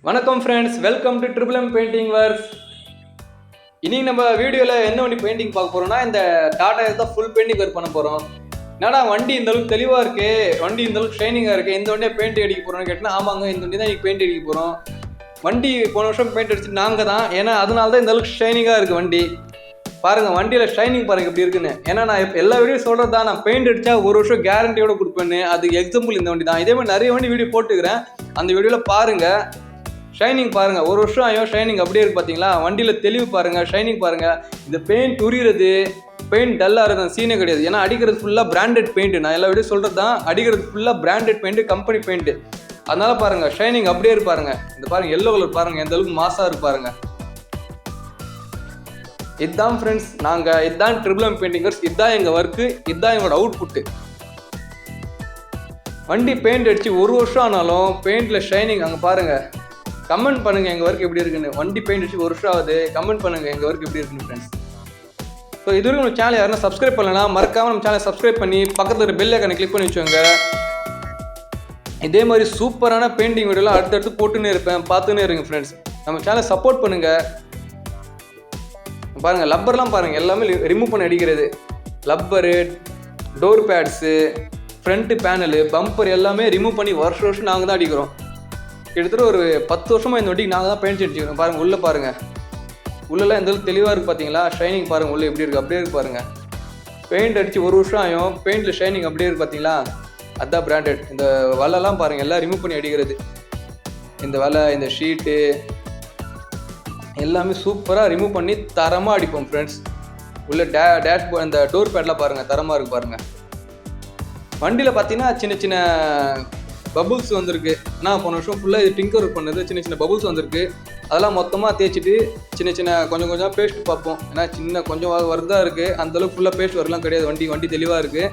வணக்கம் friends, welcome to triple M painting works. இன்னைக்கு நம்ம வீடியோவில் என்ன வண்டி பெயிண்டிங் பார்க்க போறோம்னா, இந்த டாடா தான் ஃபுல் பெயிண்டிங் ஒர்க் பண்ண போகிறோம். என்னடா வண்டி இந்த அளவுக்கு தெளிவாக இருக்கு, வண்டி இந்த அளவுக்கு ஷைனிங்காக இருக்கு, இந்த வண்டியை பெயிண்ட் அடிக்க போகிறோம்னு கேட்டால், ஆமாங்க இந்த வண்டி தான் இன்னைக்கு பெயிண்ட் அடிக்க போகிறோம். வண்டி போன வருஷம் பெயிண்ட் அடிச்சு நாங்கள் தான், ஏன்னா அதனால தான் இந்த அளவுக்கு ஷைனிங்காக இருக்குது வண்டி. பாருங்க வண்டியில் ஷைனிங் பாருங்க எப்படி இருக்குன்னு. ஏன்னா நான் எல்லா வீடியோ சொல்கிறது தான், நான் பெயிண்ட் அடித்தா ஒரு வருஷம் கேரண்டியோட கொடுப்பேன்னு. அதுக்கு எக்ஸாம்பிள் இந்த வண்டி தான். இதே மாதிரி நிறைய வண்டி வீடியோ போட்டுக்கிறேன், அந்த வீடியோவில் பாருங்கள். ஷைனிங் பாருங்க, ஒரு வருஷம் ஆகும் ஷைனிங் அப்படியே இருக்கு பார்த்தீங்களா. வண்டியில் தெளிவு பாருங்க, ஷைனிங் பாருங்க. இந்த பெயிண்ட் உரிகிறது, பெயிண்ட் டல்லாக இருக்குது சீனே கிடையாது. ஏன்னா அடிக்கிறது ஃபுல்லாக பிராண்டட் பெயிண்ட். நான் எல்லா வீடியோ சொல்கிறது தான், அடிக்கிறது ஃபுல்லாக பிராண்டட் பெயிண்ட், கம்பெனி பெயிண்ட். அதனால பாருங்க ஷைனிங் அப்படியே இருப்பாருங்க. இந்த பாருங்க எல்லோ கலர் பாருங்க எந்த அளவுக்கு மாசா இருப்பாருங்க. இதுதான் ஃப்ரெண்ட்ஸ், இதுதான் ட்ரிபிள் எம் பெயிண்டிங்கர்ஸ். இதுதான் எங்கள் ஒர்க்கு, இதுதான் எங்களோட அவுட்புட்டு. வண்டி பெயிண்ட் அடிச்சு ஒரு வருஷம் ஆனாலும் பெயிண்டில் ஷைனிங் அங்கே பாருங்க. கமெண்ட் பண்ணுங்க எங்கள் ஒர்க் எப்படி இருக்குன்னு. வண்டி பெயிண்ட் அடிச்சு ஒரு வருஷம் ஆகுது, கமெண்ட் பண்ணுங்க எங்கள் ஒர்க் எப்படி இருக்குன்னு ஃப்ரெண்ட்ஸ். ஸோ இதுவரைக்கும் நம்ம சேனல் யாருன்னா சப்ஸ்கிரைப் பண்ணலன்னா மறக்காம நம்ம சேனலை சப்ஸ்கிரைப் பண்ணி பக்கத்தில் ஒரு பெல் ஐக்கானை கிளிக் பண்ணி வச்சுக்கோங்க. இதே மாதிரி சூப்பரான பெயிண்டிங் வீடியோலாம் அடுத்தடுத்து போட்டுன்னே இருப்பேன், பார்த்துன்னே இருங்க ஃப்ரெண்ட்ஸ். நம்ம சேனலை சப்போர்ட் பண்ணுங்க. பாருங்க லப்பர்லாம் பாருங்க, எல்லாமே ரிமூவ் பண்ணி அடிக்கிறது. Rubber, door pads, front panel, bumper எல்லாமே ரிமூவ் பண்ணி வருஷம் நாங்கள் தான் அடிக்கிறோம். கிட்டத்தட்ட ஒரு 10 வருஷமாக இந்த வண்டிக்கு நாங்கள் தான் பெயிண்ட் அடிச்சுக்கிறோம். பாருங்கள் உள்ளே பாருங்கள், உள்ளெல்லாம் எந்த அளவுக்கு தெளிவாக இருக்குது பார்த்தீங்களா. ஷைனிங் பாருங்கள் உள்ளே எப்படி இருக்குது, அப்படியே இருக்குது பாருங்கள். பெயிண்ட் அடித்து ஒரு வருஷம் ஆகும், பெயிண்டில் ஷைனிங் அப்படியே இருக்குது பார்த்தீங்களா. அதுதான் பிராண்டட். இந்த வலைலாம் பாருங்கள் எல்லாம் ரிமூவ் பண்ணி அடிக்கிறது. இந்த வலை, இந்த ஷீட்டு எல்லாமே சூப்பராக ரிமூவ் பண்ணி தரமாக அடிப்போம் ஃப்ரெண்ட்ஸ். உள்ளே டேஷ்போர்ட், இந்த டோர் பேட்லாம் பாருங்கள் தரமாக இருக்குது பாருங்கள். வண்டியில் பார்த்தீங்கன்னா சின்ன சின்ன பபுள்ஸ் வந்திருக்கு. ஆனால் போன வருஷம் ஃபுல்லாக இது டிங்கர் ஒர்க் பண்ணது, சின்ன சின்ன பபுள்ஸ் வந்திருக்கு. அதெல்லாம் மொத்தமாக தேய்ச்சிட்டு சின்ன கொஞ்சம் பேஸ்ட் பார்ப்போம். ஏன்னா சின்ன கொஞ்சம் வருதா இருக்குது, அந்தளவுக்கு ஃபுல்லாக பேஸ்ட் வரலாம் கிடையாது. வண்டி தெளிவாக இருக்குது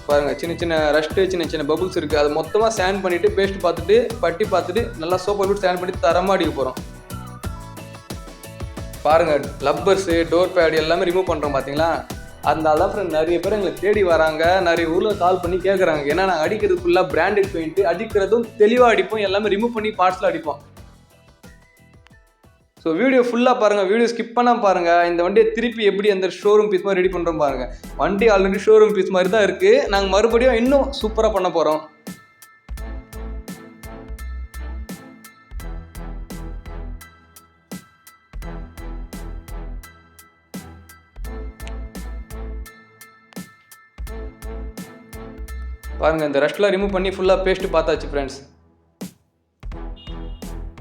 பாருங்கள். சின்ன ரஸ்ட்டு, சின்ன பபுள்ஸ் இருக்குது. அதை மொத்தமாக ஸ்டாண்ட் பண்ணிவிட்டு பேஸ்ட் பார்த்துட்டு பட்டி பார்த்துட்டு நல்லா சோப்பை விட்டு ஸ்டாண்ட் பண்ணி தரமாக அடிக்க போகிறோம். பாருங்கள் லப்பர்ஸு, டோர் பேட் எல்லாமே ரிமூவ் பண்ணுறோம் பார்த்தீங்களா. அதனால தான் ஃப்ரெண்ட் நிறைய பேர் எங்களை தேடி வராங்க, நிறைய ஊரில் கால் பண்ணி கேட்குறாங்க. ஏன்னா நாங்கள் அடிக்கிறது ஃபுல்லாக பிராண்டட் பெயிண்ட், அடிக்கிறதும் தெளிவாக அடிப்போம், எல்லாமே ரிமூவ் பண்ணி பார்ட்ஸில் அடிப்போம். ஸோ வீடியோ ஃபுல்லாக பாருங்கள், வீடியோ ஸ்கிப் பண்ணால் பாருங்கள். இந்த வண்டியை திருப்பி எப்படி அந்த ஷோரூம் பீஸ் மாதிரி ரெடி பண்ணுறோம் பாருங்கள். வண்டி ஆல்ரெடி ஷோரூம் பீஸ் மாதிரி தான் இருக்குது, நாங்கள் மறுபடியும் இன்னும் சூப்பராக பண்ண போகிறோம். பாருங்கள் இந்த ரஷ்ட்லாம் ரிமூவ் பண்ணி ஃபுல்லாக பேஸ்ட்டு பார்த்தாச்சு ஃப்ரெண்ட்ஸ்.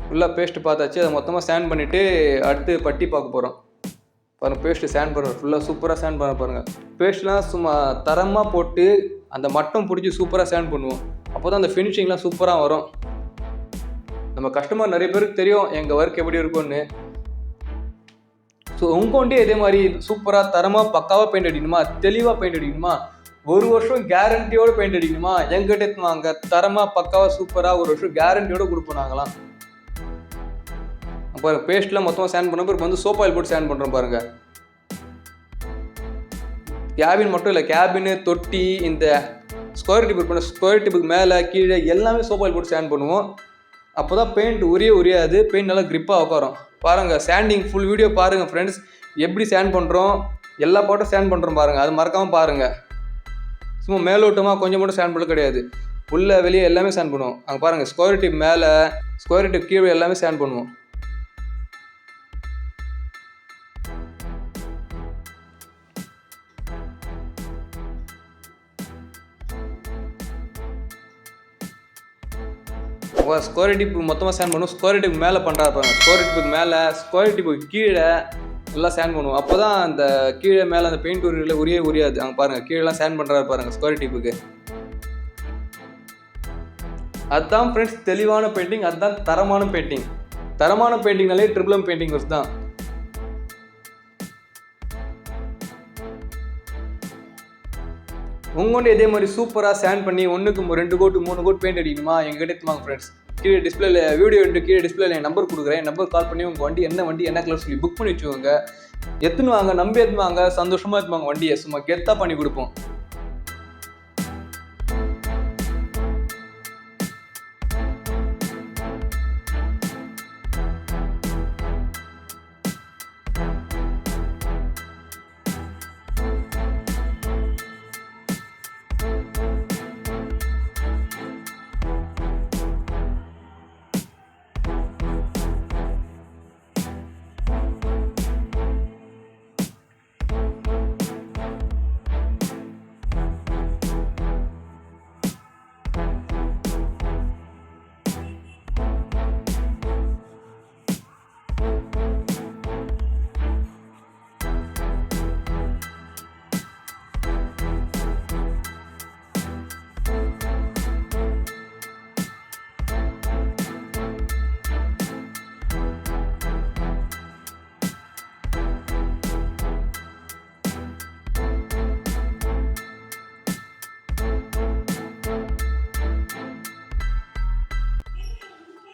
ஃபுல்லாக பேஸ்ட்டு பார்த்தாச்சு. அதை மொத்தமாக ஸ்டாண்ட் பண்ணிவிட்டு அடுத்து பட்டி பார்க்க போகிறோம். பாருங்கள் பேஸ்ட்டு ஸ்டாண்ட் பண்ணுறோம், ஃபுல்லாக சூப்பராக ஸ்டாண்ட் பண்ண பாருங்கள். பேஸ்ட்லாம் சும்மா தரமாக போட்டு அந்த மட்டம் பிடிச்சி சூப்பராக ஸ்டாண்ட் பண்ணுவோம். அப்போ தான் அந்த ஃபினிஷிங்லாம் சூப்பராக வரும். நம்ம கஸ்டமர் நிறைய பேருக்கு தெரியும் எங்கள் ஒர்க் எப்படி இருக்கும்னு. ஸோ உங்கள் வண்டியே இதே மாதிரி சூப்பராக தரமாக பக்காவாக பெயிண்ட் அடிக்கணுமா, தெளிவாக பெயிண்ட் அடிக்கணுமா, ஒரு வருஷம் கேரண்டியோட பெயிண்ட் அடிக்கணுமா, எங்கிட்ட எடுத்துவாங்க. தரமாக பக்காவாக சூப்பராக ஒரு வருஷம் கேரண்டியோட கொடுப்போம் நாங்களாம். அப்போ பேஸ்ட்லாம் மொத்தமாக ஸ்டாண்ட் பண்ண இப்போ வந்து சோப் ஆயில் போட்டு ஸ்டாண்ட் பண்ணுறோம் பாருங்கள். கேபின் மட்டும் இல்லை, கேபின், தொட்டி, இந்த ஸ்கொயர் டிப்புக்கு மேலே கீழே எல்லாமே சோப் ஆயில் போட்டு ஸ்டாண்ட் பண்ணுவோம். அப்போ தான் பெயிண்ட் உரியாது, பெயிண்ட் நல்லா கிரிப்பாக உட்காரும். பாருங்கள் ஸ்டாண்டிங் ஃபுல் வீடியோ பாருங்கள் ஃப்ரெண்ட்ஸ், எப்படி ஸ்டாண்ட் பண்ணுறோம், எல்லா பாட்டும் ஸ்டாண்ட் பண்ணுறோம் பாருங்கள். அது மறக்காமல் பாருங்கள். சும்மா மேலோட்டமாக கொஞ்சம் மட்டும் ஸ்டாண்ட் பண்ண கிடையாது, உள்ளே வெளியே எல்லாமே ஸ்டாண்ட் பண்ணுவோம். அங்கே பாருங்கள் ஸ்கொயர் டிப் மேலே, ஸ்கொயர் டிப் கீழே எல்லாமே ஸ்டாண்ட் பண்ணுவோம். ஸ்கொயர் டிப் மொத்தமாக ஸ்டாண்ட் பண்ணுவோம். ஸ்கொயர் டிப் மேலே பண்ணுறா பாருங்கள், ஸ்கொயர் டிப்புக்கு மேலே, ஸ்கொயர் டிப்புக்கு கீழே எல்லாம் ஸ்டாண்ட் பண்ணுவோம். அப்போ தான் அந்த கீழே மேலே அந்த பெயிண்ட் உரியாது. அங்கே பாருங்கள் கீழெல்லாம் ஸ்டாண்ட் பண்ணுறாரு பாருங்கள் ஸ்கொயர் டிப்புக்கு. அதுதான் ஃப்ரெண்ட்ஸ் தெளிவான பெயிண்டிங், அதுதான் தரமான பெயிண்டிங். தரமான பெயிண்டிங்னாலே ட்ரிபிள் எம் பெயிண்டிங் ஒர்க்ஸ் தான். உங்கள்கிட்ட இதே மாதிரி சூப்பராக சேண்ட் பண்ணி 1க்கு 2 கோட் 3 கோட் பெயிண்ட் அடிக்கணுமா? எங்கிட்ட எடுத்துவாங்க ஃப்ரெண்ட்ஸ். கீழே டிஸ்பிளேல வீடியோ கீழே டிஸ்பிளேல என் நம்பர் கொடுக்குறேன். என் நம்பர் கால் பண்ணி உங்கள் வண்டி என்ன கலர் சொல்லி புக் பண்ணி வச்சுக்கோங்க. எத்துன்னு வாங்க, நம்பி எடுத்துன்னு வாங்க, சந்தோஷமாக எடுத்துவாங்க வண்டியை. சும்மா கெத்தாக பண்ணி கொடுப்போம்.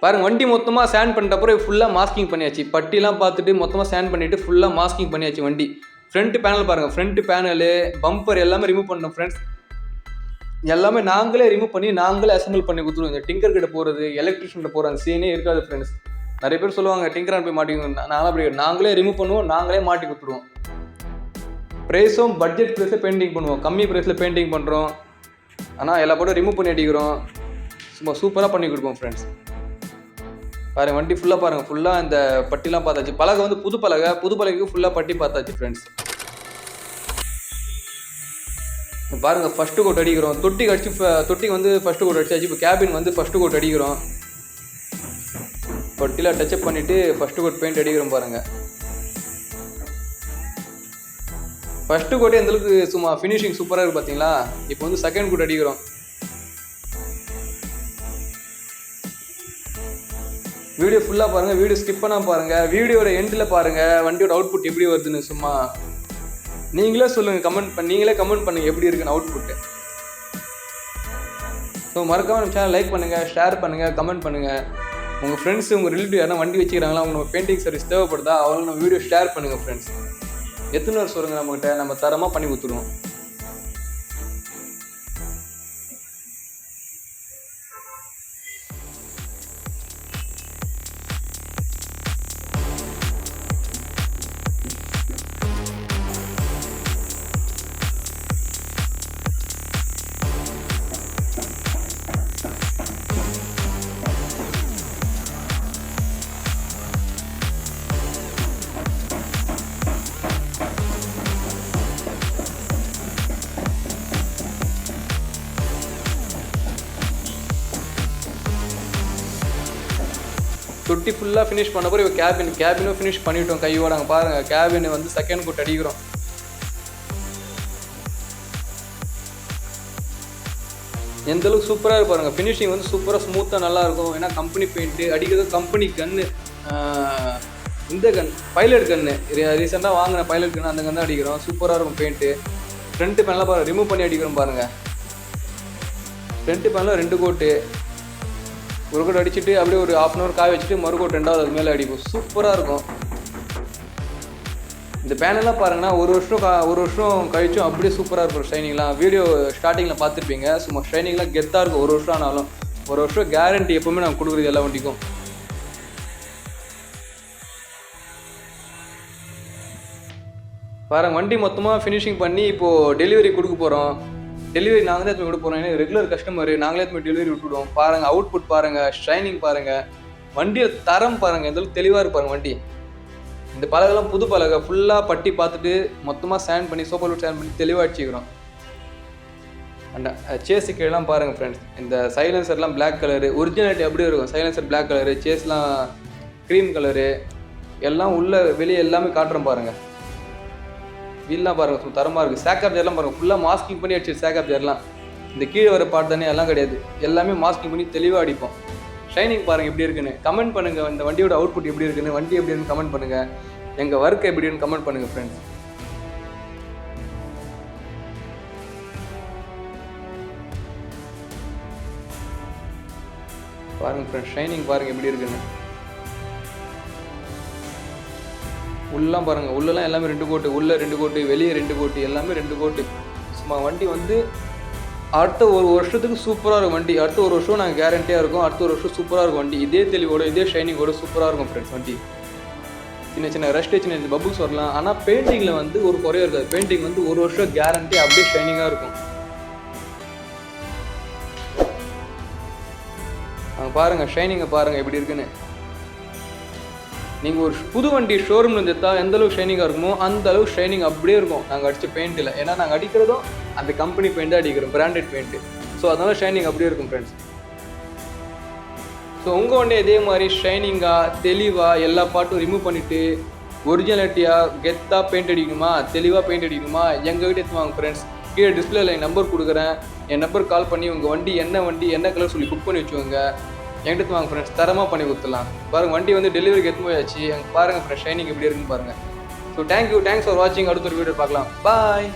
பாருங்கள், வண்டி மொத்தமாக சேண்ட் பண்ணிட்ட அப்புறம் ஃபுல்லாக மாஸ்கிங் பண்ணியாச்சு. பட்டிலாம் பார்த்துட்டு மொத்தமாக சேண்ட் பண்ணிவிட்டு ஃபுல்லாக மாஸ்கிங் பண்ணியாச்சு வண்டி. ஃப்ரண்ட் பேனல் பாருங்கள், ஃப்ரண்ட் பேனலு பம்பர் எல்லாமே ரிமூவ் பண்ணோம் ஃப்ரெண்ட்ஸ். எல்லாமே நாங்களே ரிமூவ் பண்ணி நாங்களே அசம்பிள் பண்ணி கொடுத்துருவோம். இந்த டிங்கர் கிட்ட போகிறது, எலக்ட்ரிஷியன் போகிற அந்த சீனே இருக்காது ஃப்ரெண்ட்ஸ். நிறைய பேர் சொல்லுவாங்க டிங்கரான் போய் மாட்டிக்கணும். நாங்கள் அப்படி நாங்களே ரிமூவ் பண்ணுவோம், நாங்களே மாட்டி கொடுத்துருவோம். ப்ரைஸும் பட்ஜெட் ப்ரைஸில் பெயிண்டிங் பண்ணுவோம், கம்மி ப்ரைஸில் பெயிண்டிங் பண்ணுறோம். ஆனால் எல்லா போட்டு ரிமூவ் பண்ணி அடிக்கிறோம். சும்மா சூப்பராக பண்ணி கொடுப்போம் ஃப்ரெண்ட்ஸ். பாருங்கள், வண்டி ஃபுல்லாக பாருங்கள், ஃபுல்லாக இந்த பட்டிலாம் பார்த்தாச்சு. பலகை வந்து புது பலகைக்கு ஃபுல்லாக பட்டி பார்த்தாச்சு ஃப்ரெண்ட்ஸ். பாருங்கள், ஃபஸ்ட்டு கோட் அடிக்கிறோம். தொட்டிக்கு வந்து ஃபஸ்ட்டு கோட் அடிச்சாச்சு. இப்போ கேபின் வந்து ஃபஸ்ட்டு கோட் அடிக்கிறோம். பட்டிலாம் டச்சப் பண்ணிவிட்டு ஃபஸ்ட்டு கோட் பெயிண்ட் அடிக்கிறோம் பாருங்கள். ஃபஸ்ட்டு கோட்டே எந்தளவுக்கு சும்மா ஃபினிஷிங் சூப்பராக இருக்குது பார்த்தீங்களா? இப்போ வந்து செகண்ட் கோட் அடிக்கிறோம். வீடியோ ஃபுல்லாக பாருங்கள், வீடியோ ஸ்கிப் பண்ணால் பாருங்கள். வீடியோட எண்டில் பாருங்கள் வண்டியோட அவுட்புட் எப்படி வருதுன்னு. சும்மா நீங்களே சொல்லுங்கள், நீங்களே கமெண்ட் பண்ணுங்கள் எப்படி இருக்குன்னு அவுட்புட்டு. ஸோ மறக்காமல் நம்ம சேனல் லைக் பண்ணுங்கள், ஷேர் பண்ணுங்கள், கமெண்ட் பண்ணுங்கள். உங்கள் ஃப்ரெண்ட்ஸ், உங்கள் ரிலேட்டிவ் யாரும் வண்டி வச்சுக்கிறாங்களா, உங்களுக்கு பெயிண்டிங் சர்வீஸ் தேவைப்படுதா, அவங்களுக்கு நம்ம வீடியோ ஷேர் பண்ணுங்கள் ஃப்ரெண்ட்ஸ். எத்தனை வருஷம் சொல்லுங்கள், நம்மகிட்ட நம்ம தரமாக பண்ணி கொடுத்துருவோம். தொட்டி ஃபுல்லாக ஃபினிஷ் பண்ண போகிற கேபினும் ஃபினிஷ் பண்ணிவிட்டோம் கையோட. அங்கே பாருங்கள், கேபின் வந்து செகண்ட் கோட் அடிக்கிறோம். எந்தளவுக்கு சூப்பராக இருப்பாருங்க. ஃபினிஷிங் வந்து சூப்பராக ஸ்மூத்தாக நல்லாயிருக்கும். ஏன்னா கம்பெனி பெயிண்ட்டு அடிக்கிறது, கம்பெனி கன்று, இந்த பைலட் கன்று, ரீசெண்டாக வாங்கின பைலட் கன்று, அந்த கன்று அடிக்கிறோம். சூப்பராக இருக்கும் பெயிண்ட்டு. ஃப்ரண்ட்டு பேனலாக பாருங்கள், ரிமூவ் பண்ணி அடிக்கிறோம் பாருங்கள். ஃப்ரண்ட்டு பேனலில் 2 கோட்டு, ஒரு கோட் அடிச்சுட்டு அப்படியே ஒரு 1/2 hour காய வச்சுட்டு மறுகோட் 2வது அது மேலே அடிப்போம். சூப்பராக இருக்கும். இந்த பேனெல்லாம் பாருங்கன்னா ஒரு வருஷம் கழிச்சும் அப்படியே சூப்பராக இருக்கும் ஷைனிங்லாம். வீடியோ ஸ்டார்டிங்கில் பார்த்துருப்பீங்க. சும்மா ஷைனிங்லாம் கெத்தாக இருக்கும். ஒரு வருஷம் ஆனாலும், ஒரு வருஷம் கேரண்டி எப்போவுமே நாங்கள் கொடுக்குறது எல்லா வண்டிக்கும். பாருங்கள், வண்டி மொத்தமாக ஃபினிஷிங் பண்ணி இப்போது டெலிவரி கொடுக்க போகிறோம். டெலிவரி நாங்கள் தான் விட போகிறோம். ஏன்னா ரெகுலர் கஸ்டமர், நாங்களே டெலிவரி விட்டுவிடுவோம். பாருங்கள், அவுட்புட் பாருங்கள், ஷைனிங் பாருங்கள், வண்டியில் தரம் பாருங்கள், எந்தளவுக்கு தெளிவாக இருப்பாருங்க வண்டி. இந்த பலகெல்லாம் புது பலகை, ஃபுல்லாக பட்டி பார்த்துட்டு மொத்தமாக சேண்ட் பண்ணி சோப்பர் சேண்ட் பண்ணி தெளிவாக அடிச்சுக்கிறோம். அந்த சேஸு கீழெலாம் பாருங்கள் ஃப்ரெண்ட்ஸ். இந்த சைலன்சர்லாம் பிளாக் கலரு, ஒரிஜினாலிட்டி அப்படியே இருக்கும். சைலன்சர் பிளாக் கலரு, சேஸ்லாம் க்ரீம் கலரு, எல்லாம் உள்ளே வெளியே எல்லாமே காட்டுறோம் பாருங்கள். வீல்லாம் பாருங்கள், தரமாக இருக்குது. சேக்கப் ஜெர்லாம் பாருங்கள், ஃபுல்லாக மாஸ்கிங் பண்ணி அடிச்சு சேக்கப் ஜெர்லாம். இந்த கீழே வர பாட்டு தானே எல்லாம் கிடையாது, எல்லாமே மாஸ்கிங் பண்ணி தெளிவாக அடிப்போம். ஷைனிங் பாருங்கள் எப்படி இருக்குன்னு கமெண்ட் பண்ணுங்கள். இந்த வண்டியோட அவுட்புட் எப்படி இருக்குன்னு, வண்டி எப்படி இருக்குன்னு கமெண்ட் பண்ணுங்கள். எங்கள் ஒர்க் எப்படி இருக்குன்னு கமெண்ட் பண்ணுங்கள் ஃப்ரெண்ட்ஸ். பாருங்கள் ஃப்ரெண்ட்ஸ், ஷைனிங் பாருங்கள் எப்படி இருக்குன்னு. உள்ளெலாம் பாருங்கள், உள்ளெல்லாம் எல்லாமே 2 கோட்டு, உள்ளே 2 கோட்டு, வெளியே 2 கோட்டு, எல்லாமே 2 கோட்டு. சும்மா வண்டி வந்து அடுத்த ஒரு வருஷத்துக்கு சூப்பராக இருக்கும் வண்டி. அடுத்த ஒரு வருஷம் நாங்கள் கேரண்டியாக இருக்கும். அடுத்த ஒரு வருஷம் சூப்பராக இருக்கும் வண்டி. இதே தெளிவோட இதே ஷைனிங்கோட சூப்பராக இருக்கும் ஃப்ரெண்ட்ஸ் வண்டி. சின்ன சின்ன ரஸ்ட், சின்ன சின்ன பபுள்ஸ் வரலாம். ஆனால் பெயிண்டிங்கில் வந்து ஒரு குறையும் இருக்காது. பெயிண்டிங் வந்து ஒரு வருஷம் கேரண்டி அப்படியே ஷைனிங்காக இருக்கும். பாருங்கள் ஷைனிங்கை பாருங்கள் எப்படி இருக்குன்னு. நீங்கள் ஒரு புது வண்டி ஷோரூமில் எடுத்தால் எந்த அளவுக்கு ஷைனிங்காக இருக்குமோ அந்த அளவுக்கு ஷைனிங் அப்படியே இருக்கும் நாங்கள் அடித்த பெயிண்டில். ஏன்னா நாங்கள் அடிக்கிறதும் அந்த கம்பெனி பெயிண்ட் தான் அடிக்கிறோம், பிராண்டட் பெயிண்ட்டு. ஸோ அதனால ஷைனிங் அப்படியே இருக்கும் ஃப்ரெண்ட்ஸ். ஸோ உங்கள் வண்டி இதே மாதிரி ஷைனிங்காக தெளிவாக எல்லா பார்ட்டும் ரிமூவ் பண்ணிவிட்டு ஒரிஜினாலிட்டியாக கெத்தாக பெயிண்ட் அடிக்கணுமா, தெளிவாக பெயிண்ட் அடிக்கணுமா, எங்ககிட்ட எடுத்து வாங்க ஃப்ரெண்ட்ஸ். கீழே டிஸ்பிளேல என் நம்பர் கொடுக்குறேன். என் நம்பர் கால் பண்ணி உங்கள் வண்டி என்ன கலர் சொல்லி புக் பண்ணி வச்சுக்கோங்க. என்கிட்ட வாங்க ஃப்ரெண்ட்ஸ், தரமாக பண்ணி கொடுத்துடலாம். பாருங்கள் வண்டி வந்து டெலிவரிக்கு எடுத்து போயாச்சு. பாருங்கள் ஃப்ரெண்ட்ஸ் ஷைனிங் எப்படி இருக்குன்னு பாருங்கள். ஸோ தேங்க்ஸ் ஃபார் வாட்சிங். அடுத்த ஒரு வீடியோ பார்க்கலாம். பாய்.